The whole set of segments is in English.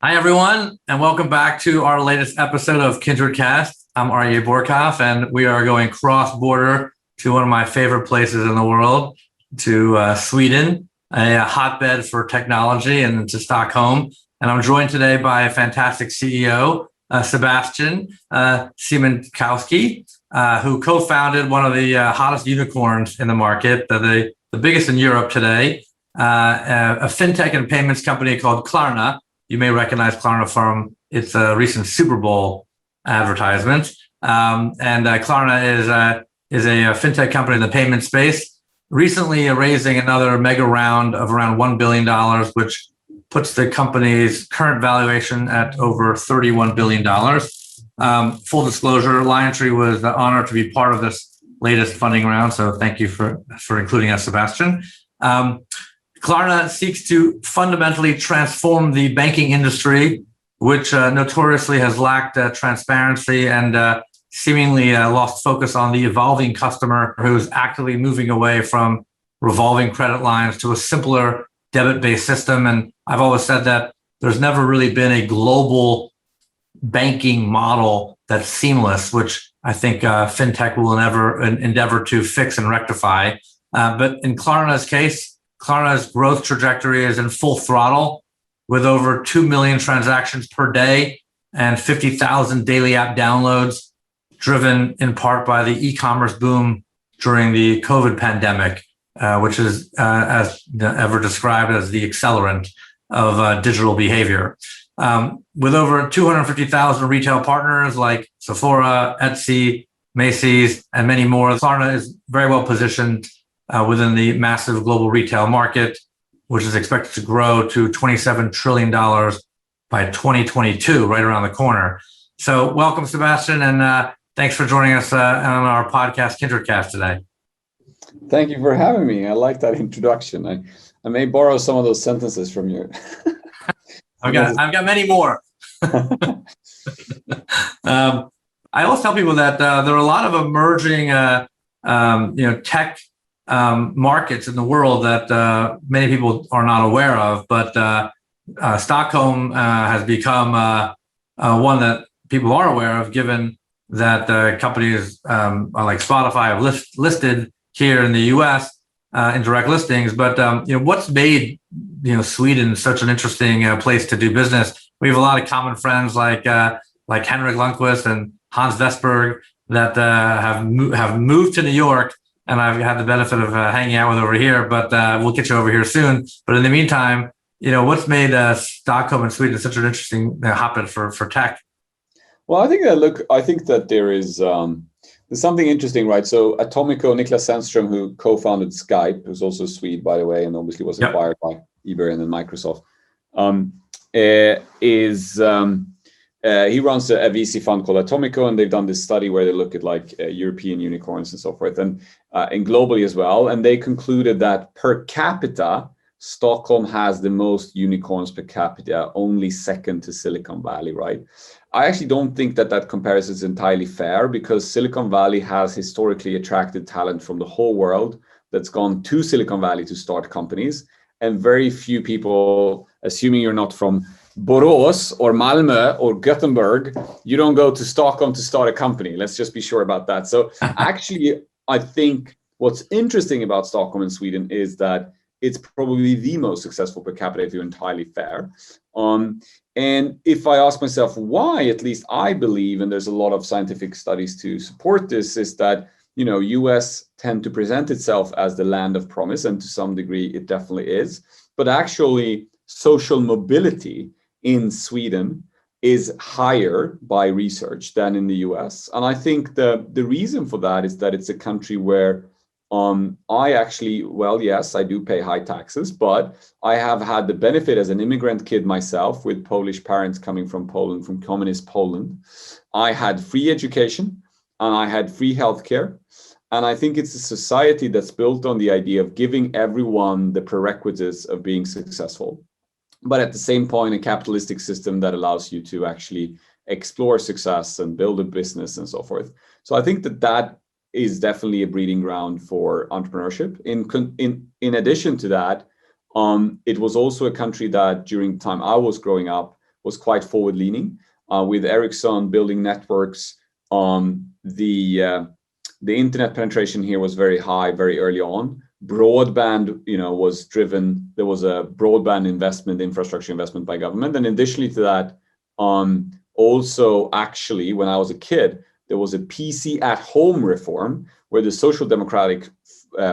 Hi, everyone, and welcome back to our latest episode of KindredCast. I'm Aryeh Bourkoff, and we are going cross-border to one of my favorite places in the world, to Sweden, a hotbed for technology, and to Stockholm. And I'm joined today by a fantastic CEO, Sebastian Siemiatkowski, who co-founded one of the hottest unicorns in the market, the biggest in Europe today, a fintech and payments company called Klarna. You may recognize Klarna from its recent Super Bowl advertisement. Klarna is a fintech company in the payment space, recently raising another mega round of around $1 billion, which puts the company's current valuation at over $31 billion. Full disclosure, LionTree was honored to be part of this latest funding round, so thank you for including us, Sebastian. Klarna seeks to fundamentally transform the banking industry, which notoriously has lacked transparency and seemingly lost focus on the evolving customer who's actively moving away from revolving credit lines to a simpler debit-based system. And I've always said that there's never really been a global banking model that's seamless, which I think fintech will endeavor to fix and rectify. But in Klarna's case, Klarna's growth trajectory is in full throttle with over 2 million transactions per day and 50,000 daily app downloads, driven in part by the e-commerce boom during the COVID pandemic, which is as ever described as the accelerant of digital behavior. With over 250,000 retail partners like Sephora, Etsy, Macy's, and many more, Klarna is very well positioned within the massive global retail market, which is expected to grow to $27 trillion by 2022, right around the corner. So welcome, Sebastian, and thanks for joining us on our podcast, KindredCast, today. Thank you for having me. I like that introduction. I may borrow some of those sentences from you. I've got many more. I always tell people that there are a lot of emerging tech markets in the world that many people are not aware of, but Stockholm has become one that people are aware of, given that companies like Spotify have listed here in the U.S. In direct listings. But what's made Sweden such an interesting place to do business? We have a lot of common friends like Henrik Lundqvist and Hans Vestberg that have moved to New York, and I've had the benefit of hanging out with over here, but we'll get you over here soon. But in the meantime, what's made Stockholm and Sweden such an interesting hotbed for tech? Well, I think that there's something interesting, right? So Atomico, Niklas Zennström, who co-founded Skype, who's also a Swede, by the way, and obviously was acquired by eBay and then Microsoft, he runs a VC fund called Atomico, and they've done this study where they look at European unicorns and so forth, and globally as well. And they concluded that per capita, Stockholm has the most unicorns per capita, only second to Silicon Valley, right? I actually don't think that comparison is entirely fair, because Silicon Valley has historically attracted talent from the whole world that's gone to Silicon Valley to start companies. And very few people, assuming you're not from Borås or Malmö or Gothenburg, you don't go to Stockholm to start a company. Let's just be sure about that. So actually, I think what's interesting about Stockholm and Sweden is that it's probably the most successful per capita, if you're entirely fair. And if I ask myself why, at least I believe, and there's a lot of scientific studies to support this, is that US tend to present itself as the land of promise, and to some degree it definitely is. But actually, social mobility in Sweden is higher by research than in the US. And I think the reason for that is that it's a country where I actually, well, yes, I do pay high taxes, but I have had the benefit as an immigrant kid myself, with Polish parents coming from Poland, from communist Poland. I had free education and I had free healthcare. And I think it's a society that's built on the idea of giving everyone the prerequisites of being successful, but at the same point, a capitalistic system that allows you to actually explore success and build a business and so forth. So I think that is definitely a breeding ground for entrepreneurship. In addition to that, it was also a country that during the time I was growing up was quite forward-leaning, with Ericsson building networks. The internet penetration here was very high very early on. Broadband, was driven. There was a broadband infrastructure investment by government, and additionally to that, also actually when I was a kid, there was a PC at home reform where the Social Democratic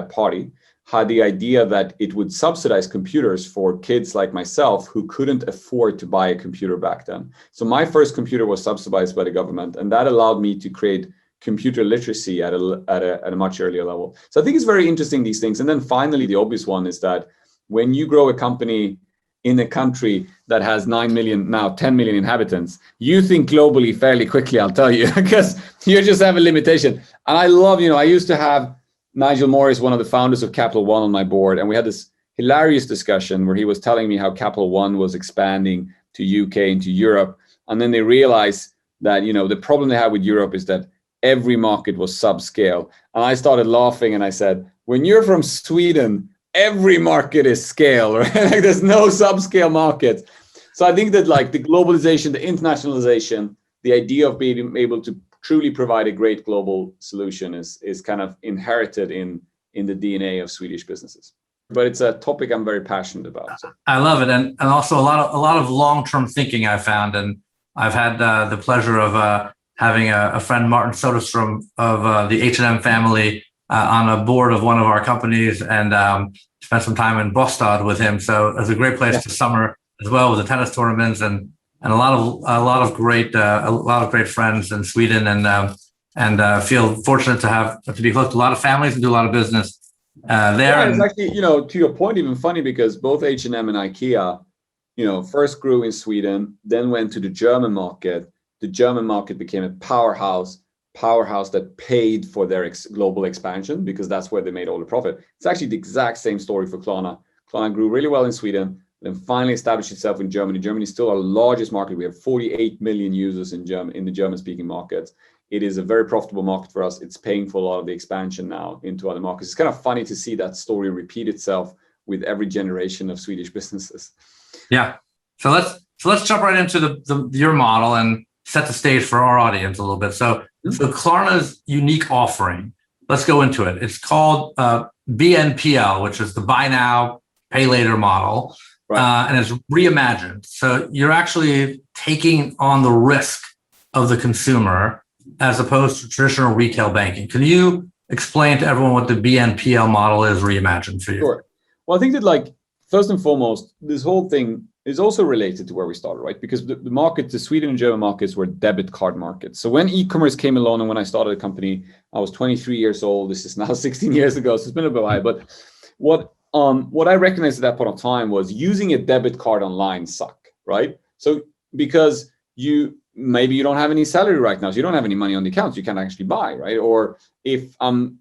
Party had the idea that it would subsidize computers for kids like myself who couldn't afford to buy a computer back then. So my first computer was subsidized by the government, and that allowed me to create computer literacy at a much earlier level. So I think it's very interesting, these things. And then finally, the obvious one is that when you grow a company in a country that has 9 million, now 10 million inhabitants, you think globally fairly quickly, I'll tell you, because you just have a limitation. And I love, I used to have Nigel Morris, one of the founders of Capital One, on my board, and we had this hilarious discussion where he was telling me how Capital One was expanding to UK and to Europe. And then they realized that, the problem they had with Europe is that every market was subscale. And I started laughing and I said, when you're from Sweden, every market is scale, right? Like there's no subscale markets. So I think that like the globalization, the internationalization, the idea of being able to truly provide a great global solution is kind of inherited in the DNA of Swedish businesses. But it's a topic I'm very passionate about. So. I love it, and also a lot of long-term thinking I found, and I've had the pleasure of having a friend, Martin Soderstrom of the H&M family, on a board of one of our companies, and spent some time in bolstered with him. So it's a great place to summer as well, with the tennis tournaments and a lot of great friends in Sweden, and feel fortunate to be close to a lot of families and do a lot of business there. Yeah, it's actually, to your point, even funny because both H&M and IKEA, first grew in Sweden, then went to the German market. The German market became a powerhouse that paid for their global expansion because that's where they made all the profit. It's actually the exact same story for Klarna. Klarna grew really well in Sweden, then finally established itself in Germany. Germany is still our largest market. We have 48 million users in the German-speaking markets. It is a very profitable market for us. It's paying for a lot of the expansion now into other markets. It's kind of funny to see that story repeat itself with every generation of Swedish businesses. Yeah. So let's jump right into your model and set the stage for our audience a little bit. So Klarna's unique offering, let's go into it. It's called BNPL, which is the buy now, pay later model, right. And it's reimagined. So you're actually taking on the risk of the consumer as opposed to traditional retail banking. Can you explain to everyone what the BNPL model is reimagined for you? Sure. Well, I think that first and foremost, this whole thing is also related to where we started, right? Because the Sweden and German markets were debit card markets. So when e-commerce came along and when I started a company, I was 23 years old. This is now 16 years ago, so it's been a bit while. But what I recognized at that point of time was using a debit card online suck, right? So because maybe you don't have any salary right now, so you don't have any money on the account, so you can't actually buy, right? Or if I'm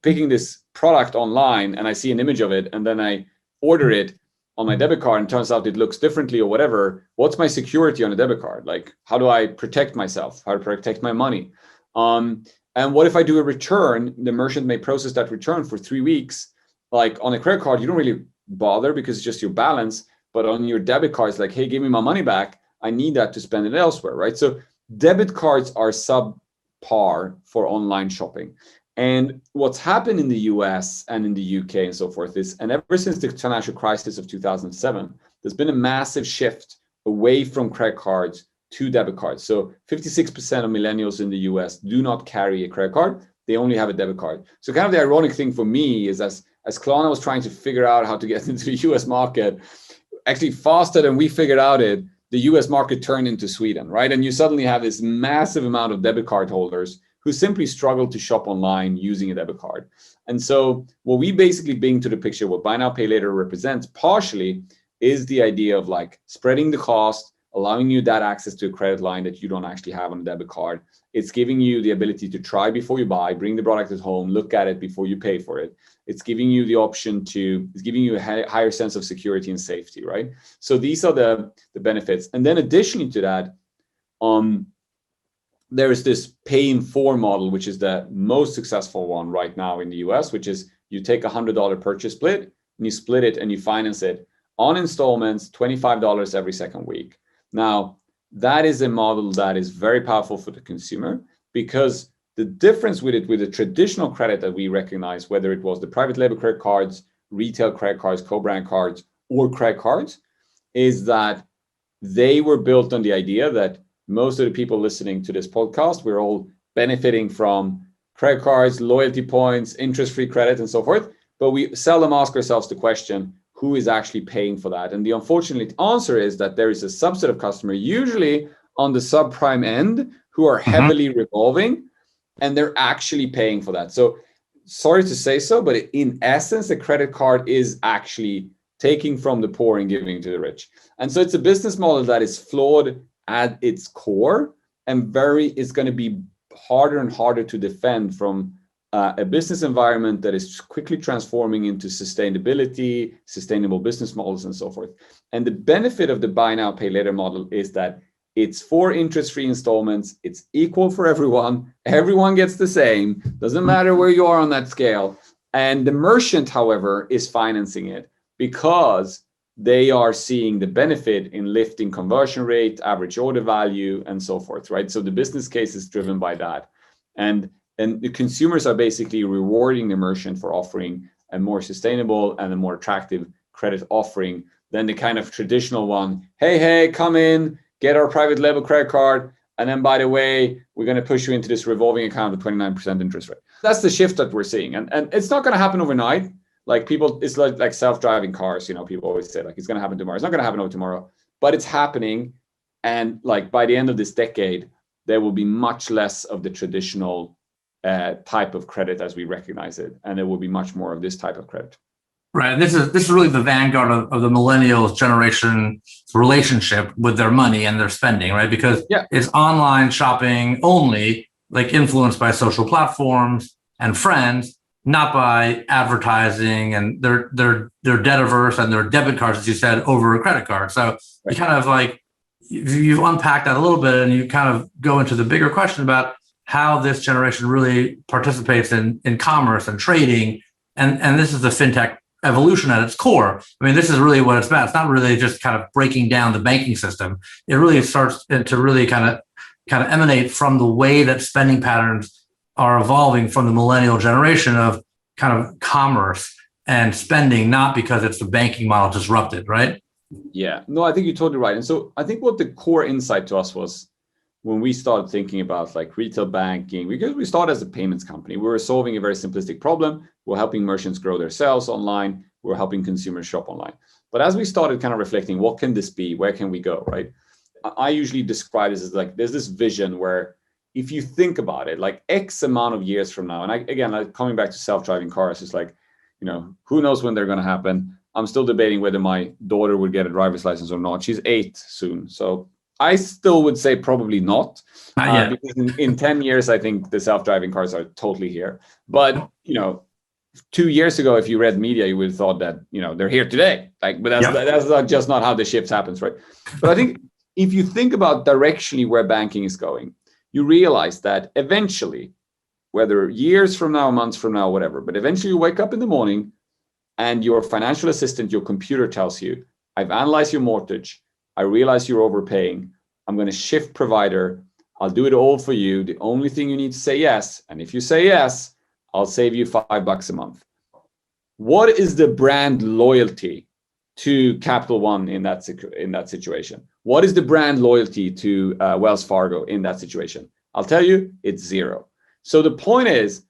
picking this product online and I see an image of it and then I order it on my debit card and turns out it looks differently or whatever, what's my security on a debit card? Like, how do I protect myself? How to protect my money? And what if I do a return? The merchant may process that return for 3 weeks. Like on a credit card, you don't really bother because it's just your balance. But on your debit card, it's like, hey, give me my money back. I need that to spend it elsewhere, right? So debit cards are subpar for online shopping. And what's happened in the US and in the UK and so forth is, and ever since the financial crisis of 2007, there's been a massive shift away from credit cards to debit cards. So 56% of millennials in the US do not carry a credit card. They only have a debit card. So kind of the ironic thing for me is as Klarna was trying to figure out how to get into the US market, actually faster than we figured out it, the US market turned into Sweden, right? And you suddenly have this massive amount of debit card holders who simply struggle to shop online using a debit card. And so what we basically bring to the picture, what buy now, pay later represents partially is the idea of spreading the cost, allowing you that access to a credit line that you don't actually have on a debit card. It's giving you the ability to try before you buy, bring the product at home, look at it before you pay for it. It's giving you the option it's giving you a higher sense of security and safety, right? So these are the benefits. And then additionally to that, there is this pay in 4 model, which is the most successful one right now in the US, which is you take $100 purchase split and you split it and you finance it on installments, $25 every second week. Now, that is a model that is very powerful for the consumer, because the difference with it, with the traditional credit that we recognize, whether it was the private label credit cards, retail credit cards, co-brand cards, or credit cards, is that they were built on the idea that most of the people listening to this podcast, we're all benefiting from credit cards, loyalty points, interest-free credit, and so forth. But we seldom ask ourselves the question, who is actually paying for that? And the unfortunate answer is that there is a subset of customer, usually on the subprime end, who are heavily revolving, and they're actually paying for that. So sorry to say so, but in essence, a credit card is actually taking from the poor and giving to the rich. And so it's a business model that is flawed at its core, and it's going to be harder and harder to defend from a business environment that is quickly transforming into sustainability, sustainable business models, and so forth. And the benefit of the buy now, pay later model is that it's 4 interest-free installments. It's equal for everyone. Everyone gets the same. Doesn't matter where you are on that scale. And the merchant, however, is financing it because they are seeing the benefit in lifting conversion rate, average order value, and so forth, right? So the business case is driven by that. And the consumers are basically rewarding the merchant for offering a more sustainable and a more attractive credit offering than the kind of traditional one. Hey, come in, get our private label credit card. And then, by the way, we're going to push you into this revolving account with 29% interest rate. That's the shift that we're seeing. And it's not going to happen overnight. Like people, it's like self-driving cars. People always say like, it's going to happen tomorrow. It's not going to happen over tomorrow, but it's happening. And like by the end of this decade, there will be much less of the traditional type of credit as we recognize it, and there will be much more of this type of credit. Right. This is really the vanguard of the millennials generation relationship with their money and their spending, right? Because it's online shopping only, like influenced by social platforms and friends, not by advertising, and they're debt averse and their debit cards, as you said, over a credit card. So you kind of like you've unpacked that a little bit, and you kind of go into the bigger question about how this generation really participates in commerce and trading. And this is the fintech evolution at its core. I mean, this is really what it's about. It's not really just kind of breaking down the banking system. It really starts to really kind of emanate from the way that spending patterns are evolving from the millennial generation of kind of commerce and spending, not because it's the banking model disrupted, right? Yeah, no, I think you're totally right. And so I think what the core insight to us was when we started thinking about like retail banking, because we started as a payments company, we were solving a very simplistic problem. We're helping merchants grow their sales online. We're helping consumers shop online. But as we started kind of reflecting, what can this be? Where can we go, right? I usually describe this as like, there's this vision where if you think about it, like X amount of years from now, and coming back to self-driving cars, it's like, who knows when they're going to happen. I'm still debating whether my daughter would get a driver's license or not. She's 8 soon. So I still would say probably not. Because in 10 years, I think the self-driving cars are totally here. But, 2 years ago, if you read media, you would have thought that, they're here today. But that's just not how the shift happens, right? But I think if you think about directionally where banking is going, you realize that eventually, whether years from now, months from now, whatever, but eventually you wake up in the morning and your financial assistant, your computer tells you, I've analyzed your mortgage. I realize you're overpaying. I'm going to shift provider. I'll do it all for you. The only thing you need to say yes. And if you say yes, I'll save you $5 a month. What is the brand loyalty to Capital One in that situation? What is the brand loyalty to Wells Fargo in that situation? I'll tell you, it's 0. So the point is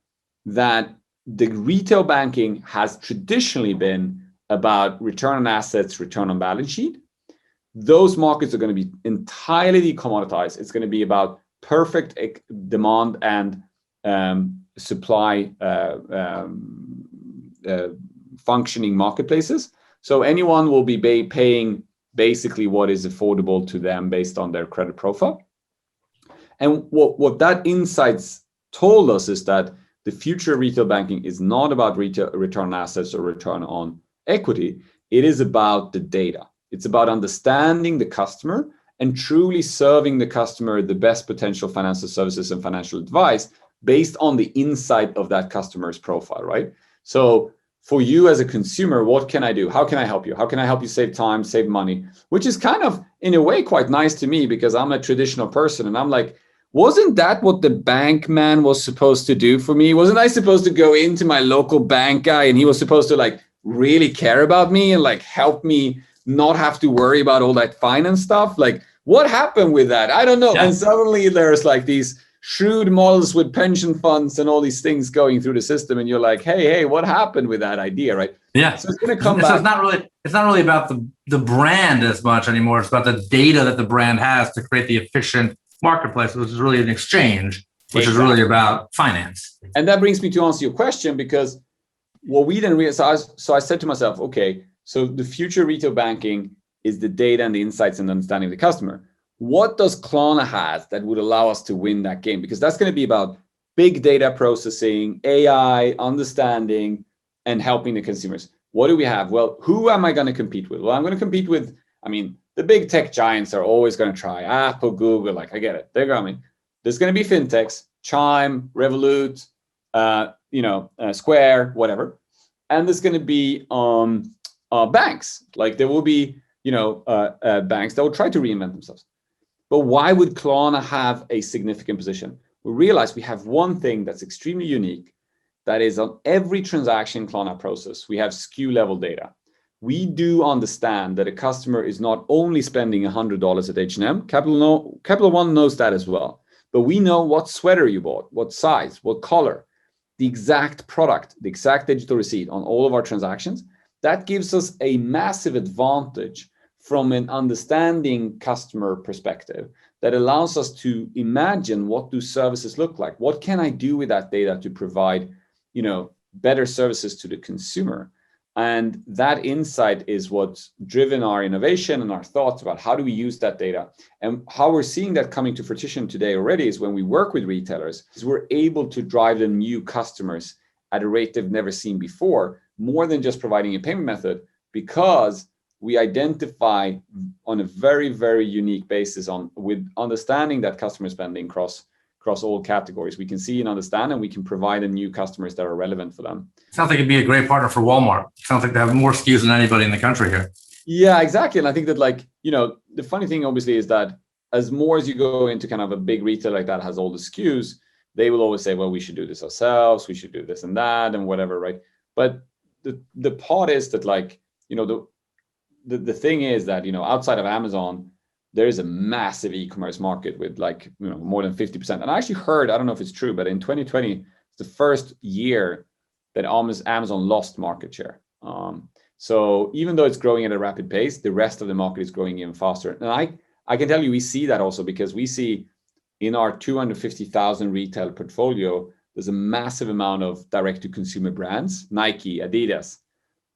that the retail banking has traditionally been about return on assets, return on balance sheet. Those markets are going to be entirely commoditized. It's going to be about perfect demand and supply functioning marketplaces. So anyone will be paying basically what is affordable to them based on their credit profile. And what that insights told us is that the future of retail banking is not about return on assets or return on equity. It is about the data. It's about understanding the customer and truly serving the customer the best potential financial services and financial advice based on the insight of that customer's profile, right? So for you as a consumer, what can I do? How can I help you? How can I help you save time, save money? Which is kind of, in a way, quite nice to me because I'm a traditional person. And I'm like, wasn't that what the bank man was supposed to do for me? Wasn't I supposed to go into my local bank guy and he was supposed to like really care about me and like help me not have to worry about all that finance stuff? Like, what happened with that? I don't know. Yeah. And suddenly there's like these shrewd models with pension funds and all these things going through the system, and you're like, hey, what happened with that idea, right? Yeah. So it's going to come back. So it's not really about the brand as much anymore. It's about the data that the brand has to create the efficient marketplace, which is really an exchange, which is really about finance. And that brings me to answer your question, because what we didn't realize, so I said to myself, okay, so the future retail banking is the data and the insights and understanding of the customer. What does Klarna have that would allow us to win that game? Because that's going to be about big data processing, AI, understanding, and helping the consumers. What do we have? Well, who am I going to compete with? Well, I'm going to compete with, the big tech giants are always going to try. Apple, Google, like I get it. They're coming. There's going to be fintechs, Chime, Revolut, Square, whatever. And there's going to be banks. Like there will be, banks that will try to reinvent themselves. But why would Klarna have a significant position? We realize we have one thing that's extremely unique. That is, on every transaction Klarna process, we have SKU level data. We do understand that a customer is not only spending $100 at H&M. Capital One knows that as well. But we know what sweater you bought, what size, what color, the exact product, the exact digital receipt on all of our transactions. That gives us a massive advantage from an understanding customer perspective that allows us to imagine what do services look like? What can I do with that data to provide, better services to the consumer? And that insight is what's driven our innovation and our thoughts about how do we use that data. And how we're seeing that coming to fruition today already is when we work with retailers, is we're able to drive them new customers at a rate they've never seen before, more than just providing a payment method, because we identify on a very, very unique basis with understanding that customer spending across all categories. We can see and understand, and we can provide them new customers that are relevant for them. Sounds like it'd be a great partner for Walmart. Sounds like they have more SKUs than anybody in the country here. Yeah, exactly. And I think that the funny thing obviously is that as more as you go into kind of a big retailer like that has all the SKUs, they will always say, well, we should do this ourselves. We should do this and that and whatever, right? But the part is that the thing is that, outside of Amazon, there is a massive e-commerce market with more than 50%. And I actually heard, I don't know if it's true, but in 2020, it's the first year that Amazon lost market share. So even though it's growing at a rapid pace, the rest of the market is growing even faster. And I can tell you, we see that also because we see in our 250,000 retail portfolio, there's a massive amount of direct-to-consumer brands, Nike, Adidas.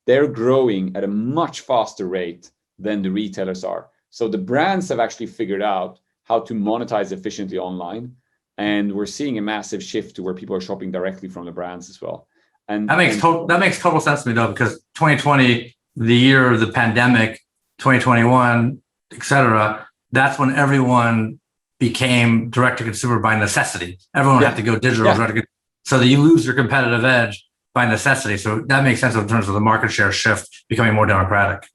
They're growing at a much faster rate than the retailers are. So the brands have actually figured out how to monetize efficiently online. And we're seeing a massive shift to where people are shopping directly from the brands as well. And that makes total sense to me, though, because 2020, the year of the pandemic, 2021, et cetera, that's when everyone became direct-to-consumer by necessity. Everyone had to go digital. Yeah. So that you lose your competitive edge by necessity. So that makes sense in terms of the market share shift becoming more democratic.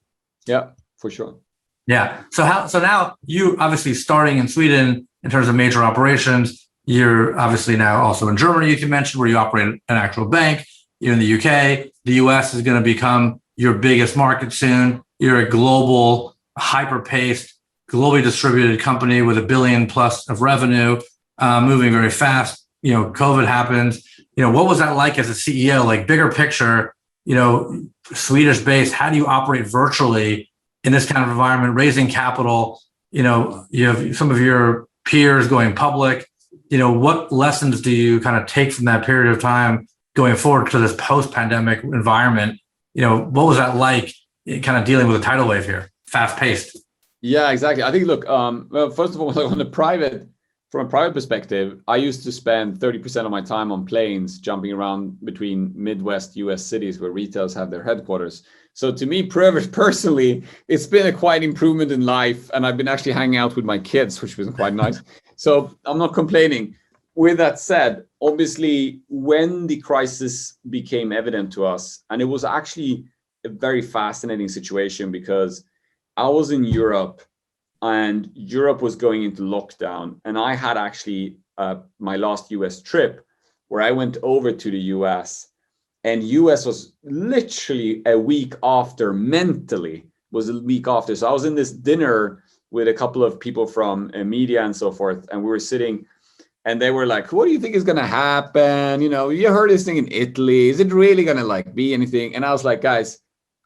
Yeah, for sure. Yeah. So now you obviously starting in Sweden in terms of major operations. You're obviously now also in Germany, you can mention, where you operate an actual bank. You're in the UK. The US is going to become your biggest market soon. You're a global, hyper-paced, globally distributed company with $1 billion plus of revenue, moving very fast. COVID happens. What was that like as a CEO? Like bigger picture, Swedish based, how do you operate virtually in this kind of environment, raising capital? You have some of your peers going public. What lessons do you kind of take from that period of time going forward to this post-pandemic environment? What was that like kind of dealing with a tidal wave here, fast paced? Yeah, exactly. I think, look, well, first of all, from a private perspective, I used to spend 30% of my time on planes jumping around between Midwest US cities where retailers have their headquarters. So to me, personally, it's been a quite improvement in life. And I've been actually hanging out with my kids, which was quite nice. So I'm not complaining. with that said, obviously, when the crisis became evident to us, and it was actually a very fascinating situation because I was in Europe and Europe was going into lockdown. And I had actually my last US trip where I went over to the US, and US was literally a week after, mentally was a week after. So I was in this dinner with a couple of people from media and so forth. And we were sitting and they were like, what do you think is going to happen? You know, you heard this thing in Italy. Is it really going to like be anything? And I was like, guys,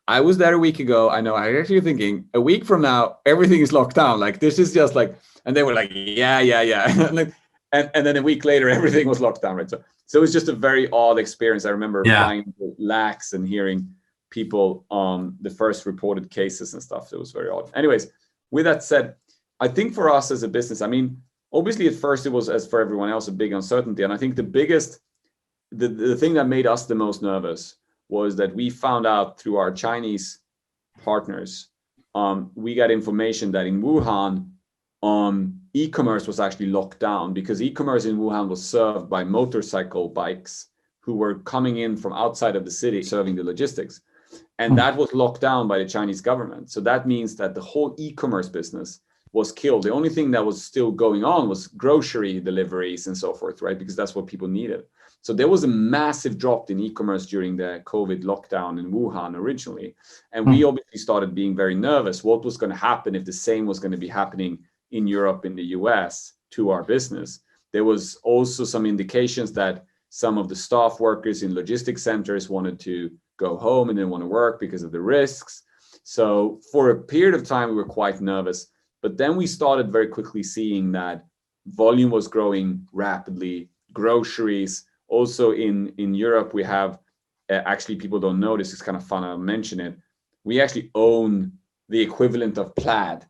I was there a week ago. I know. I'm actually thinking a week from now, everything is locked down. Like, this is just like, and they were like, yeah. and then a week later, everything was locked down, right? So it was just a very odd experience. I remember flying to LAX and hearing people on the first reported cases and stuff. It was very odd. Anyways, with that said, I think for us as a business, I mean, obviously at first it was, as for everyone else, a big uncertainty. And I think the biggest, the thing that made us the most nervous was that we found out through our Chinese partners, we got information that in Wuhan, e-commerce was actually locked down because e-commerce in Wuhan was served by motorcycle bikes who were coming in from outside of the city, serving the logistics. And that was locked down by the Chinese government. So that means that the whole e-commerce business was killed. The only thing that was still going on was grocery deliveries and so forth, right? Because that's what people needed. So there was a massive drop in e-commerce during the COVID lockdown in Wuhan originally. And we obviously started being very nervous. What was going to happen if the same was going to be happening in Europe, in the US, to our business? There was also some indications that some of the staff workers in logistics centers wanted to go home and didn't want to work because of the risks. So for a period of time, we were quite nervous. But then we started very quickly seeing that volume was growing rapidly. Groceries, also in Europe, we have, actually people don't know this, it's kind of fun, I'll mention it. We actually own the equivalent of Plaid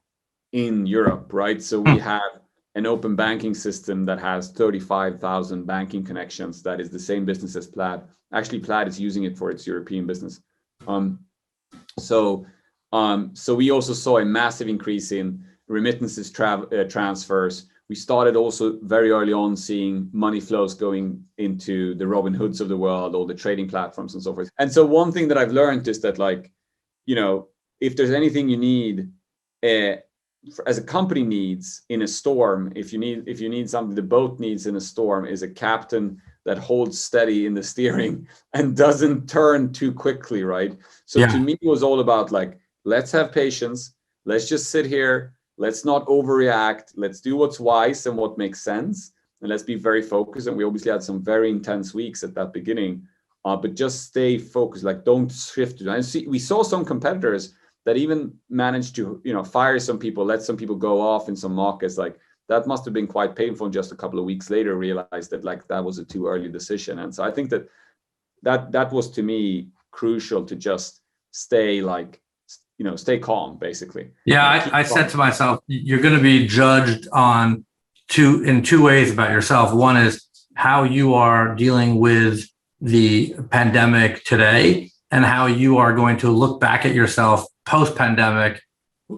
in Europe, right? So we have an open banking system that has 35,000 banking connections. That is the same business as Plaid. Actually, Plaid is using it for its European business. So we also saw a massive increase in remittances, transfers. We started also very early on seeing money flows going into the Robin Hoods of the world, all the trading platforms and so forth. And so one thing that I've learned is that, like, you know, if there's anything you need, as a company needs in a storm, if you need something, the boat needs in a storm is a captain that holds steady in the steering and doesn't turn too quickly, right? So to me, it was all about like, let's have patience. Let's just sit here. Let's not overreact. Let's do what's wise and what makes sense. And let's be very focused. And we obviously had some very intense weeks at that beginning, but just stay focused. Like, don't shift. And we saw some competitors that even managed to, you know, fire some people, let some people go off in some markets. Like, that must have been quite painful. And just a couple of weeks later, realized that like that was a too early decision. And so I think that was, to me, crucial to just stay like, you know, stay calm, basically. Yeah, I said to myself, you're going to be judged in two ways about yourself. One is how you are dealing with the pandemic today and how you are going to look back at yourself post-pandemic,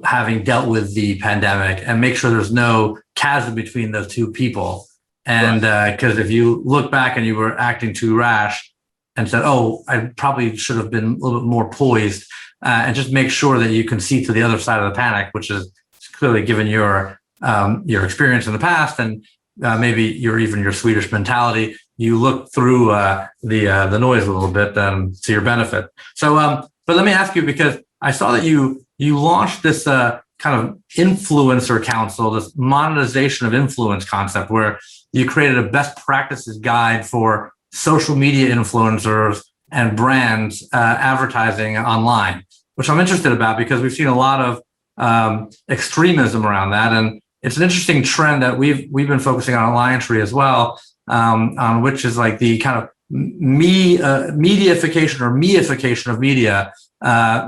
having dealt with the pandemic, and make sure there's no chasm between those two people. And because if you look back and you were acting too rash and said, oh, I probably should have been a little bit more poised, and just make sure that you can see to the other side of the panic, which is clearly given your experience in the past and maybe your Swedish mentality. You look through the noise a little bit to your benefit. So, but let me ask you, because I saw that you launched this kind of influencer council, this monetization of influence concept, where you created a best practices guide for social media influencers and brands advertising online, which I'm interested about because we've seen a lot of extremism around that. And it's an interesting trend that we've been focusing on LionTree as well, on which is like the kind of mediaification or meification of media,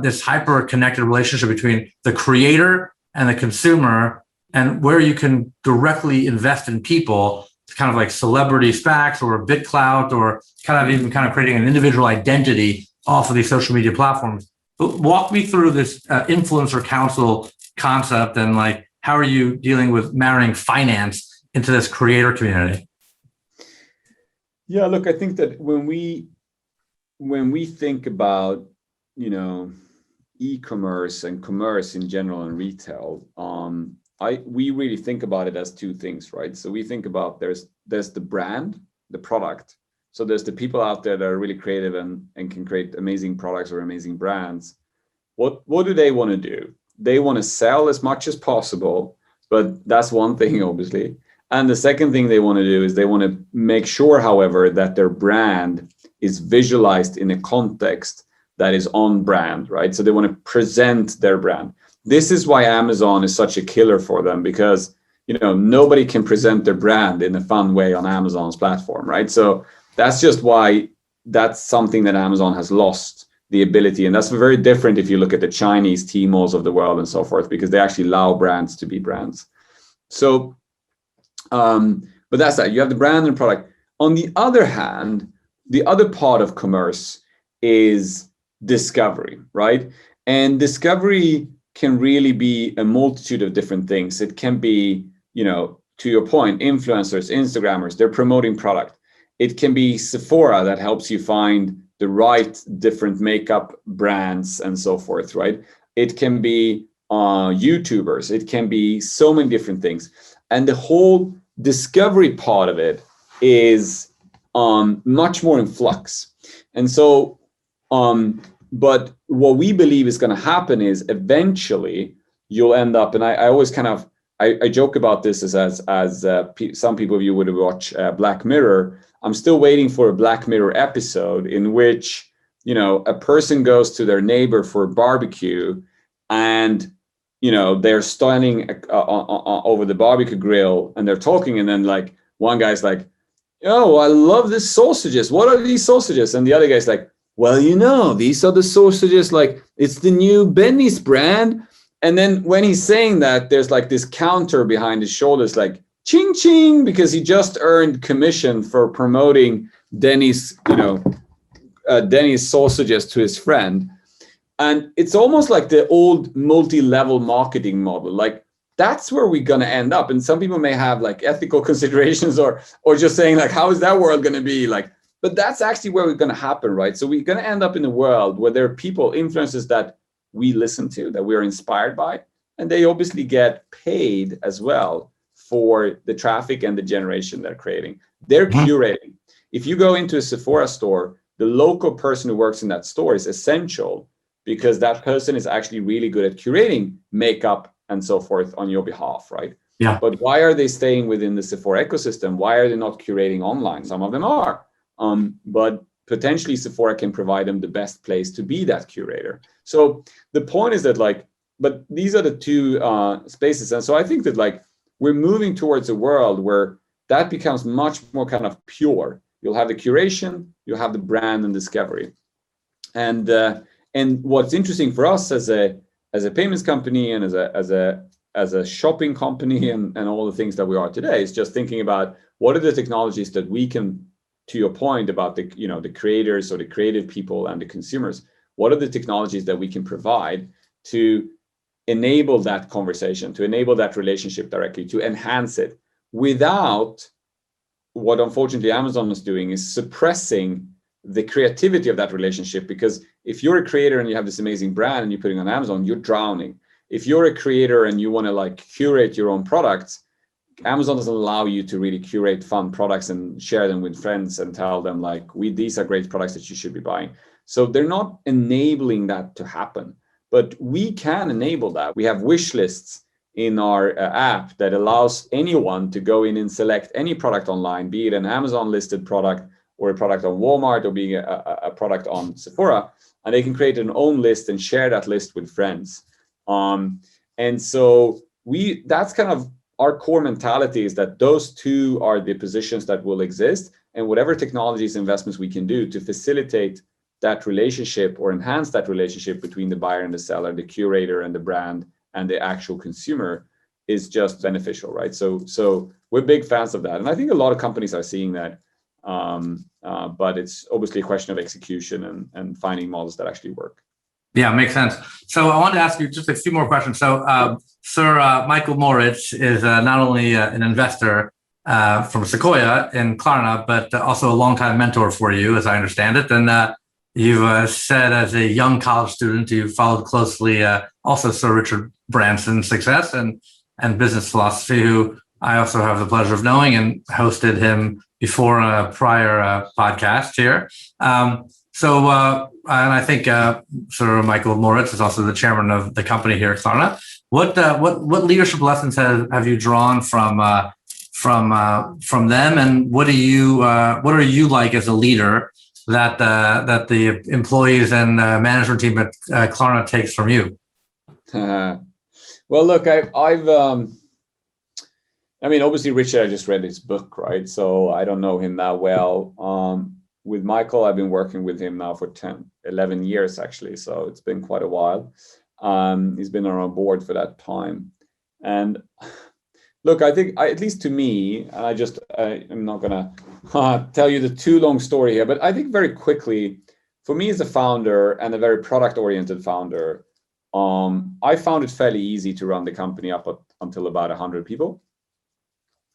this hyper connected relationship between the creator and the consumer, and where you can directly invest in people. It's kind of like celebrity SPACs or BitClout, or kind of creating an individual identity off of these social media platforms. But walk me through this influencer council concept, and like, how are you dealing with marrying finance into this creator community? Yeah, look, I think that when we think about, e-commerce and commerce in general and retail, we really think about it as two things, right? So we think about there's the brand, the product. So there's the people out there that are really creative and can create amazing products or amazing brands. What do they want to do? They want to sell as much as possible, but that's one thing, obviously. And the second thing they want to do is they want to make sure, however, that their brand is visualized in a context that is on brand, right? So they want to present their brand. This is why Amazon is such a killer for them, because nobody can present their brand in a fun way on Amazon's platform, right? So that's just why that's something that Amazon has lost the ability. And that's very different if you look at the Chinese Tmals of the world and so forth, because they actually allow brands to be brands. So, but that's that. You have the brand and product. On the other hand, the other part of commerce is discovery, right? And discovery can really be a multitude of different things. It can be, to your point, influencers, Instagrammers, they're promoting product. It can be Sephora that helps you find the right different makeup brands and so forth, right? It can be YouTubers. It can be so many different things. And the whole discovery part of it is much more in flux. And so, but what we believe is going to happen is eventually you'll end up, and I always kind of, I joke about this as some people of you would watch Black Mirror. I'm still waiting for a Black Mirror episode in which, a person goes to their neighbor for a barbecue and, they're standing over the barbecue grill and they're talking. And then like one guy's like, oh, I love these sausages. What are these sausages? And the other guy's like, well, these are the sausages, like it's the new Benny's brand. And then when he's saying that, there's like this counter behind his shoulders, like ching ching, because he just earned commission for promoting Denny's, Denny's sausages to his friend. And it's almost like the old multi-level marketing model. Like that's where we're going to end up. And some people may have like ethical considerations or just saying like, how is that world going to be like? But that's actually where we're going to happen, right? So we're going to end up in a world where there are people, influencers that we listen to, that we are inspired by, and they obviously get paid as well for the traffic and the generation they're creating. They're curating. If you go into a Sephora store, the local person who works in that store is essential because that person is actually really good at curating makeup and so forth on your behalf, right? Yeah. But why are they staying within the Sephora ecosystem? Why are they not curating online? Some of them are. But potentially Sephora can provide them the best place to be that curator. So the point is that but these are the two spaces. And so I think that we're moving towards a world where that becomes much more kind of pure. You'll have the curation, you'll have the brand and discovery. And what's interesting for us as a payments company and as a shopping company and all the things that we are today is just thinking about what are the technologies that we can, to your point about the creators or the creative people and the consumers, what are the technologies that we can provide to enable that conversation, to enable that relationship directly, to enhance it without what unfortunately Amazon is doing is suppressing the creativity of that relationship. Because if you're a creator and you have this amazing brand and you're putting on Amazon, you're drowning. If you're a creator and you want to curate your own products, Amazon doesn't allow you to really curate fun products and share them with friends and tell them these are great products that you should be buying. So they're not enabling that to happen, but we can enable that. We have wish lists in our app that allows anyone to go in and select any product online, be it an Amazon listed product or a product on Walmart or being a product on Sephora, and they can create an own list and share that list with friends. And so that's kind of our core mentality, is that those two are the positions that will exist, and whatever technologies, investments we can do to facilitate that relationship or enhance that relationship between the buyer and the seller, the curator and the brand and the actual consumer is just beneficial, right? So we're big fans of that. And I think a lot of companies are seeing that, but it's obviously a question of execution and finding models that actually work. Yeah, makes sense. So I wanted to ask you just a few more questions. So Sir Michael Moritz is not only an investor, from Sequoia in Klarna, but also a longtime mentor for you, as I understand it. And you've said as a young college student, you followed closely also Sir Richard Branson's success and business philosophy, who I also have the pleasure of knowing and hosted him before a prior podcast here. And I think Sir Michael Moritz is also the chairman of the company here at Klarna. What leadership lessons have you drawn from them, and what are you like as a leader that the employees and management team at Klarna takes from you? Well, look, I mean, obviously, Richard, I just read his book, right? So I don't know him that well. With Michael, I've been working with him now for 11 years, actually. So it's been quite a while. He's been on our board for that time. And look, I think, at least to me, I'm not going to tell you the too long story here, but I think very quickly, for me as a founder and a very product-oriented founder, I found it fairly easy to run the company up until about 100 people.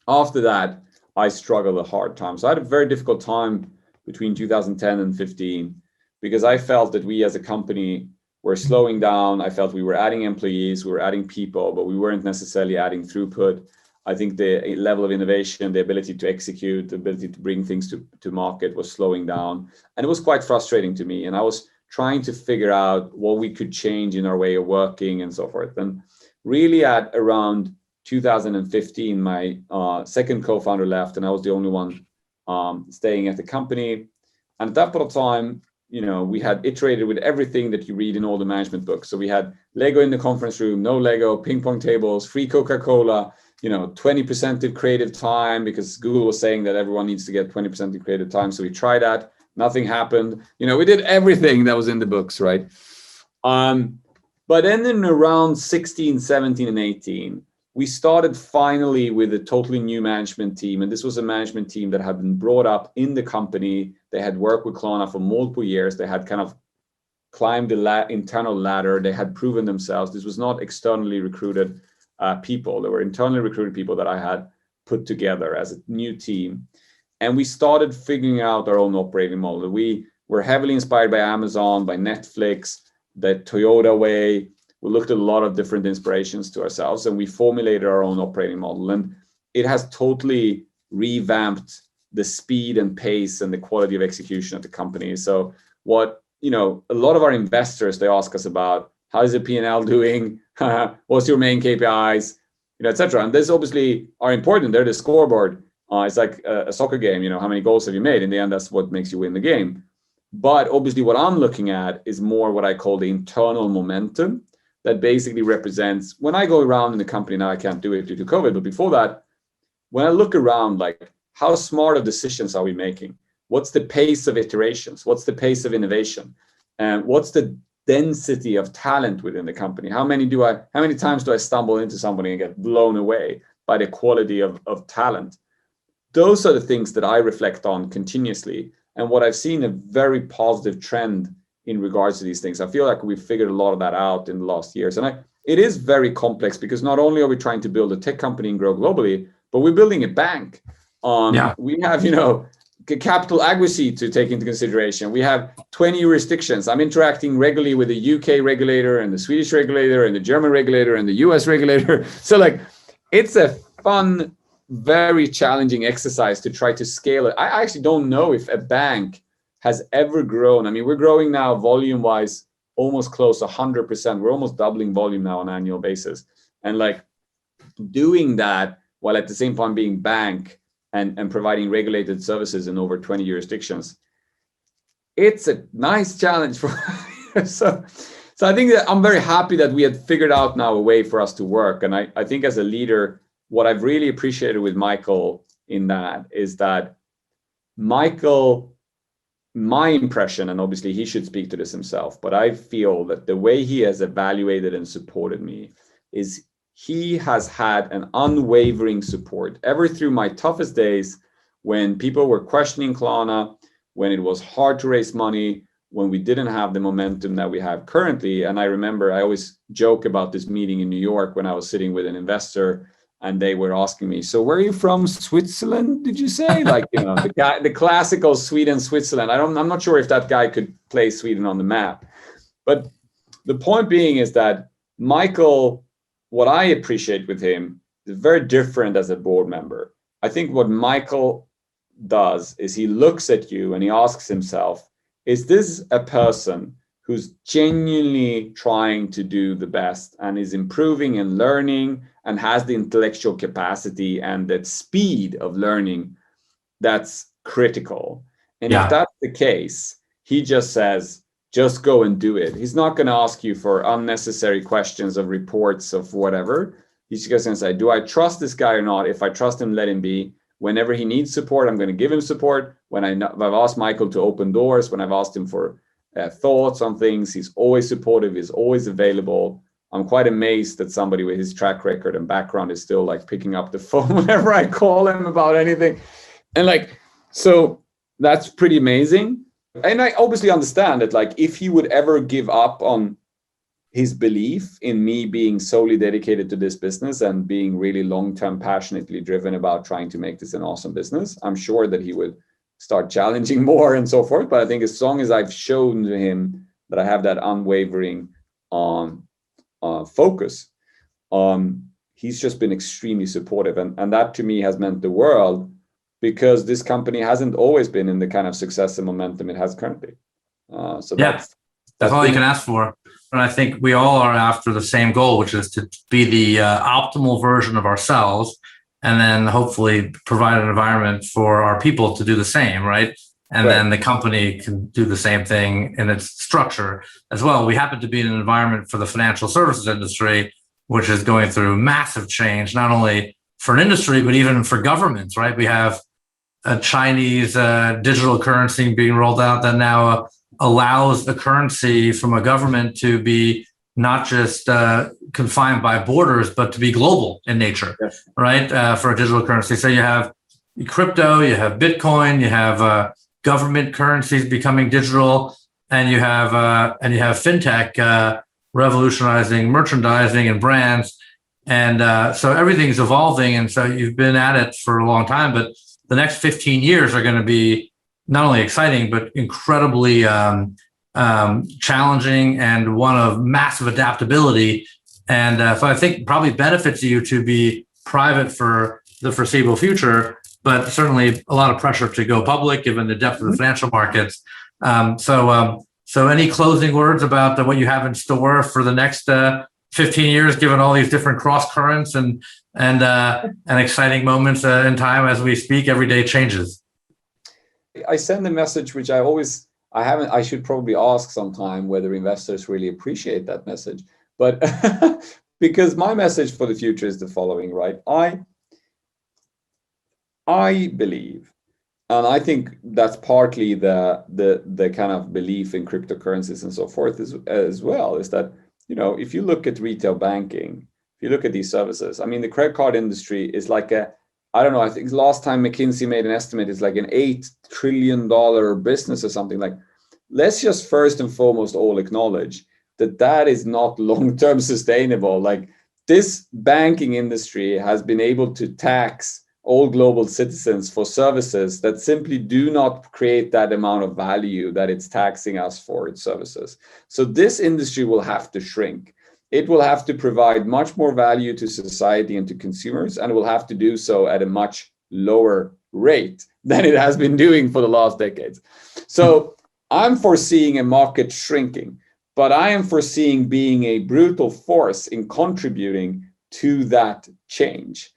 After that, I struggled a hard time. So I had a very difficult time between 2010 and 15, because I felt that we as a company were slowing down. I felt we were adding employees, we were adding people, but we weren't necessarily adding throughput. I think the level of innovation, the ability to execute, the ability to bring things to market was slowing down. And it was quite frustrating to me. And I was trying to figure out what we could change in our way of working and so forth. And really at around 2015, my second co-founder left, and I was the only one staying at the company. And at that point of time, we had iterated with everything that you read in all the management books. So we had Lego in the conference room, no Lego, ping pong tables, free Coca-Cola, 20% of creative time, because Google was saying that everyone needs to get 20% of creative time. So we tried that. Nothing happened. We did everything that was in the books, right? But then in around 16, 17, and 18, we started finally with a totally new management team. And this was a management team that had been brought up in the company. They had worked with Klarna for multiple years. They had kind of climbed the internal ladder. They had proven themselves. This was not externally recruited people. They were internally recruited people that I had put together as a new team. And we started figuring out our own operating model. We were heavily inspired by Amazon, by Netflix, the Toyota way. We looked at a lot of different inspirations to ourselves, and we formulated our own operating model. And it has totally revamped the speed and pace and the quality of execution of the company. So what, a lot of our investors, they ask us about, how is the P&L doing? What's your main KPIs? Et cetera. And this obviously are important. They're the scoreboard. It's like a soccer game, how many goals have you made? In the end, that's what makes you win the game. But obviously what I'm looking at is more what I call the internal momentum that basically represents, when I go around in the company, now I can't do it due to COVID, but before that, when I look around, like, how smart of decisions are we making? What's the pace of iterations? What's the pace of innovation? And what's the density of talent within the company? How many times do I stumble into somebody and get blown away by the quality of talent? Those are the things that I reflect on continuously. And what I've seen a very positive trend in regards to these things. I feel like we've figured a lot of that out in the last years. And it is very complex, because not only are we trying to build a tech company and grow globally, but we're building a bank. We have, capital adequacy to take into consideration. We have 20 jurisdictions. I'm interacting regularly with the UK regulator and the Swedish regulator and the German regulator and the US regulator. So it's a fun, very challenging exercise to try to scale it. I actually don't know if a bank has ever grown. I mean, we're growing now volume-wise almost close to 100%. We're almost doubling volume now on an annual basis. And doing that while at the same time being bank and providing regulated services in over 20 jurisdictions, it's a nice challenge for so I think that I'm very happy that we had figured out now a way for us to work. And I think as a leader, what I've really appreciated with Michael in that is that Michael, my impression, and obviously he should speak to this himself, but I feel that the way he has evaluated and supported me is he has had an unwavering support ever through my toughest days, when people were questioning Klarna, when it was hard to raise money, when we didn't have the momentum that we have currently. And I remember I always joke about this meeting in New York when I was sitting with an investor and they were asking me, so where are you from? Switzerland, did you say? Like, the classical Sweden, Switzerland. I'm not sure if that guy could place Sweden on the map. But the point being is that Michael, what I appreciate with him is very different as a board member. I think what Michael does is he looks at you and he asks himself, is this a person who's genuinely trying to do the best and is improving and learning and has the intellectual capacity and that speed of learning that's critical? And if that's the case, he just says, just go and do it. He's not going to ask you for unnecessary questions of reports of whatever. He's just going to say, do I trust this guy or not? If I trust him, let him be. Whenever he needs support, I'm going to give him support. When I've asked Michael to open doors, when I've asked him for thoughts on things, he's always supportive, he's always available. I'm quite amazed that somebody with his track record and background is still like picking up the phone whenever I call him about anything. And like, so that's pretty amazing. And I obviously understand that, like, if he would ever give up on his belief in me being solely dedicated to this business and being really long-term passionately driven about trying to make this an awesome business, I'm sure that he would start challenging more and so forth. But I think as long as I've shown to him that I have that unwavering focus, he's just been extremely supportive. And that to me has meant the world, because this company hasn't always been in the kind of success and momentum it has currently. That's all you can ask for. And I think we all are after the same goal, which is to be the optimal version of ourselves, and then hopefully provide an environment for our people to do the same, right? And then the company can do the same thing in its structure as well. We happen to be in an environment for the financial services industry, which is going through massive change, not only for an industry, but even for governments, right? We have a Chinese digital currency being rolled out that now allows a currency from a government to be not just confined by borders, but to be global in nature, right? For a digital currency. So you have crypto, you have Bitcoin, you have government currencies becoming digital, and you have FinTech revolutionizing merchandising and brands. And so everything's evolving. And so you've been at it for a long time, but the next 15 years are going to be not only exciting, but incredibly challenging and one of massive adaptability. And so I think probably benefits you to be private for the foreseeable future, but certainly a lot of pressure to go public given the depth of the financial markets. So any closing words about what you have in store for the next 15 years, given all these different cross currents and exciting moments in time as we speak? Every day changes. I send a message which I should probably ask sometime whether investors really appreciate that message. But because my message for the future is the following, right? I believe, and I think that's partly the kind of belief in cryptocurrencies and so forth as well, is that, if you look at retail banking, if you look at these services, I mean, the credit card industry is like I don't know, I think last time McKinsey made an estimate, it's like an $8 trillion business or something. Like, let's just first and foremost all acknowledge that is not long-term sustainable. Like, this banking industry has been able to tax all global citizens for services that simply do not create that amount of value that it's taxing us for its services. So this industry will have to shrink. It will have to provide much more value to society and to consumers, and will have to do so at a much lower rate than it has been doing for the last decades. So I'm foreseeing a market shrinking, but I am foreseeing being a brutal force in contributing to that change.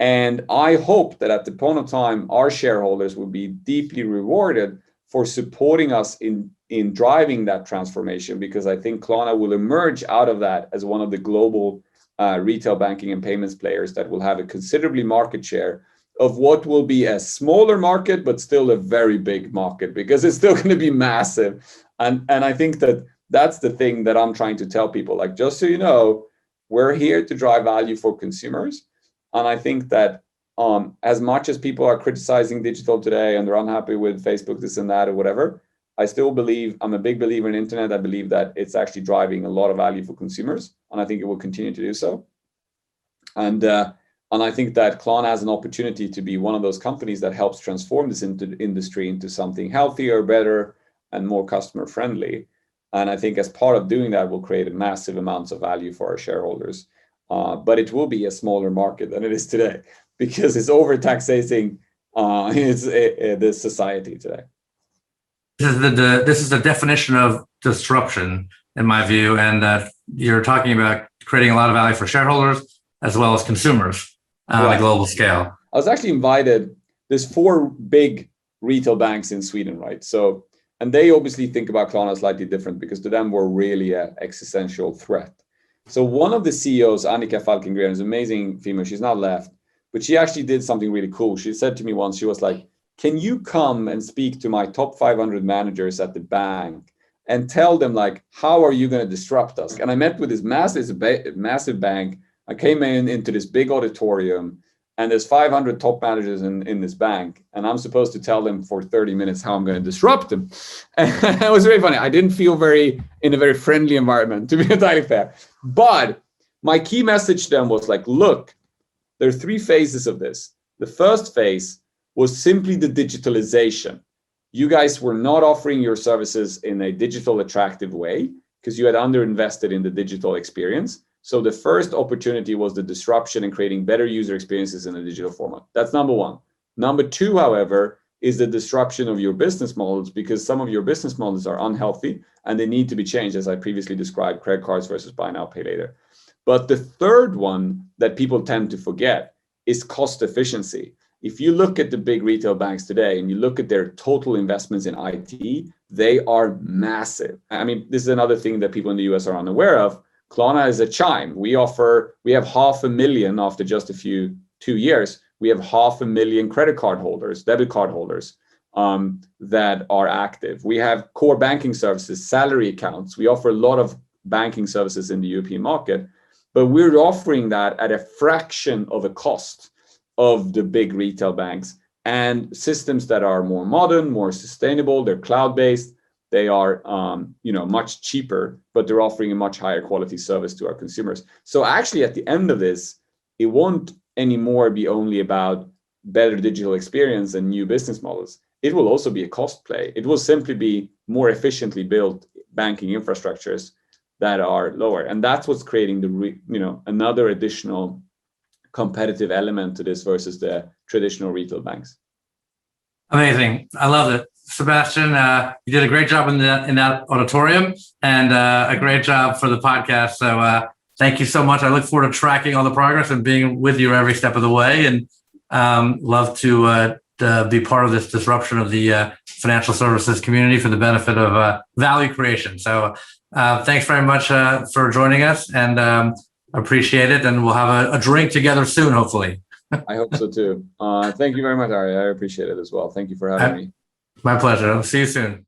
And I hope that at the point of time, our shareholders will be deeply rewarded for supporting us in driving that transformation, because I think Klarna will emerge out of that as one of the global retail banking and payments players that will have a considerably market share of what will be a smaller market, but still a very big market, because it's still going to be massive. And I think that's the thing that I'm trying to tell people, like, just so you know, we're here to drive value for consumers. And I think that as much as people are criticizing digital today and they're unhappy with Facebook, this and that or whatever, I still believe, I'm a big believer in internet. I believe that it's actually driving a lot of value for consumers, and I think it will continue to do so. And And I think that Klarna has an opportunity to be one of those companies that helps transform this industry into something healthier, better, and more customer friendly. And I think as part of doing that, we'll create massive amounts of value for our shareholders. But it will be a smaller market than it is today because it's overtaxing the society today. This is the definition of disruption, in my view, and you're talking about creating a lot of value for shareholders as well as consumers on a global scale. I was actually invited. There's 4 big retail banks in Sweden, right? So, and they obviously think about Klarna slightly different because to them we're really an existential threat. So one of the CEOs, Annika Falkengren, is an amazing female. She's not left, but she actually did something really cool. She said to me once, she was like, can you come and speak to my top 500 managers at the bank and tell them, like, how are you going to disrupt us? And I met with this massive bank. I came into this big auditorium, and there's 500 top managers in this bank, and I'm supposed to tell them for 30 minutes how I'm going to disrupt them. And it was very funny. I didn't feel in a very friendly environment, to be entirely fair. But my key message to them was like, look, there are 3 phases of this. The first phase was simply the digitalization. You guys were not offering your services in a digital attractive way because you had underinvested in the digital experience. So the first opportunity was the disruption and creating better user experiences in a digital format. That's number 1. Number 2, however, is the disruption of your business models, because some of your business models are unhealthy and they need to be changed, as I previously described, credit cards versus buy now, pay later. But the third one that people tend to forget is cost efficiency. If you look at the big retail banks today and you look at their total investments in IT, they are massive. I mean, this is another thing that people in the US are unaware of. Klarna is a Chime. We have 500,000 after just 2 years. We have 500,000 credit card holders, debit card holders that are active. We have core banking services, salary accounts. We offer a lot of banking services in the European market, but we're offering that at a fraction of the cost of the big retail banks, and systems that are more modern, more sustainable. They're cloud-based. They are, much cheaper, but they're offering a much higher quality service to our consumers. So actually, at the end of this, it won't anymore be only about better digital experience and new business models. It will also be a cost play. It will simply be more efficiently built banking infrastructures that are lower, and that's what's creating another additional competitive element to this versus the traditional retail banks. Amazing. I love it. Sebastian, you did a great job in that auditorium, and a great job for the podcast. So thank you so much. I look forward to tracking all the progress and being with you every step of the way, and love to be part of this disruption of the financial services community for the benefit of value creation. So thanks very much for joining us, and appreciate it. And we'll have a drink together soon, hopefully. I hope so too. Thank you very much, Aryeh. I appreciate it as well. Thank you for having me. My pleasure. I'll see you soon.